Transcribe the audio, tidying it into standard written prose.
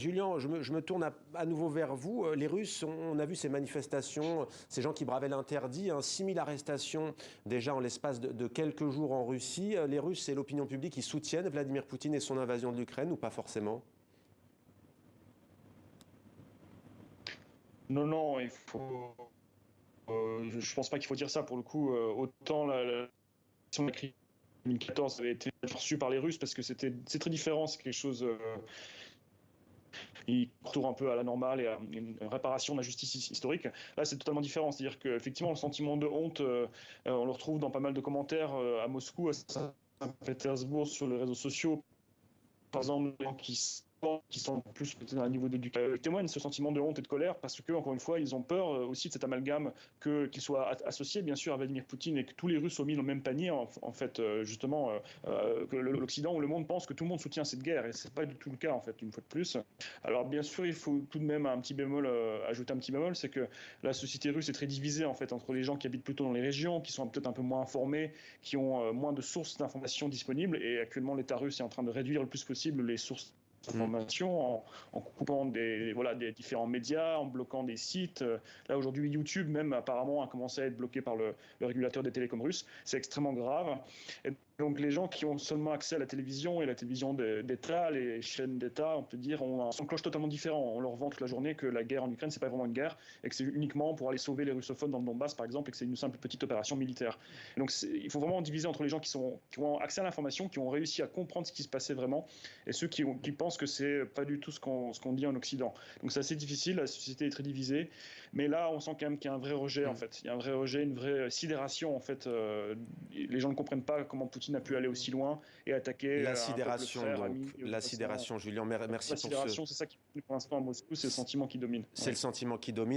Julien, je me tourne à nouveau vers vous. Les Russes, on a vu ces manifestations, ces gens qui bravaient l'interdit, 6000 arrestations déjà en l'espace de quelques jours en Russie. Les Russes et l'opinion publique, ils soutiennent Vladimir Poutine et son invasion de l'Ukraine ou pas forcément? Non, non, il faut. Je pense pas qu'il faut dire ça. Pour le coup, autant la question de la crise 2014 avait été reçue par les Russes parce que c'est très différent. C'est quelque chose. Il retourne un peu à la normale et à une réparation de la justice historique. Là, c'est totalement différent. C'est-à-dire qu'effectivement, le sentiment de honte, on le retrouve dans pas mal de commentaires à Moscou, à Saint-Pétersbourg, sur les réseaux sociaux. Par exemple, les gens qui sont plus peut-être à un niveau d'éducation témoignent ce sentiment de honte et de colère parce que, encore une fois, ils ont peur aussi de cet amalgame qu'il soit associé, bien sûr, à Vladimir Poutine et que tous les Russes soient mis dans le même panier, en fait, justement, que l'Occident ou le monde pense que tout le monde soutient cette guerre et c'est pas du tout le cas, en fait, une fois de plus. Alors, bien sûr, il faut tout de même un petit bémol, ajouter un petit bémol, c'est que la société russe est très divisée, en fait, entre les gens qui habitent plutôt dans les régions, qui sont peut-être un peu moins informés, qui ont moins de sources d'informations disponibles et actuellement, l'État russe est en train de réduire le plus possible les sources d'informations en coupant des différents médias, en bloquant des sites. Là, aujourd'hui, YouTube, même, apparemment, a commencé à être bloqué par le régulateur des télécoms russes. C'est extrêmement grave. Et donc, les gens qui ont seulement accès à la télévision et la télévision d'État, les chaînes d'État, on peut dire, ont un son de cloche totalement différent. On leur vend toute la journée que la guerre en Ukraine, c'est pas vraiment une guerre et que c'est uniquement pour aller sauver les russophones dans le Donbass, par exemple, et que c'est une simple petite opération militaire. Et donc, il faut vraiment diviser entre les gens qui ont accès à l'information, qui ont réussi à comprendre ce qui se passait vraiment, et ceux qui pensent que c'est pas du tout ce qu'on dit en Occident. Donc, c'est assez difficile, la société est très divisée, mais là, on sent quand même qu'il y a un vrai rejet, en fait. Il y a un vrai rejet, une vraie sidération, en fait. Les gens ne comprennent pas comment Poutine a pu aller aussi loin et attaquer La un peuple sidération, frère, donc. ami. La sidération, Julien. La Merci pour ce... sidération, c'est ça qui, pour l'instant, à Moscou, c'est le sentiment qui domine. C'est Ouais. le sentiment qui domine.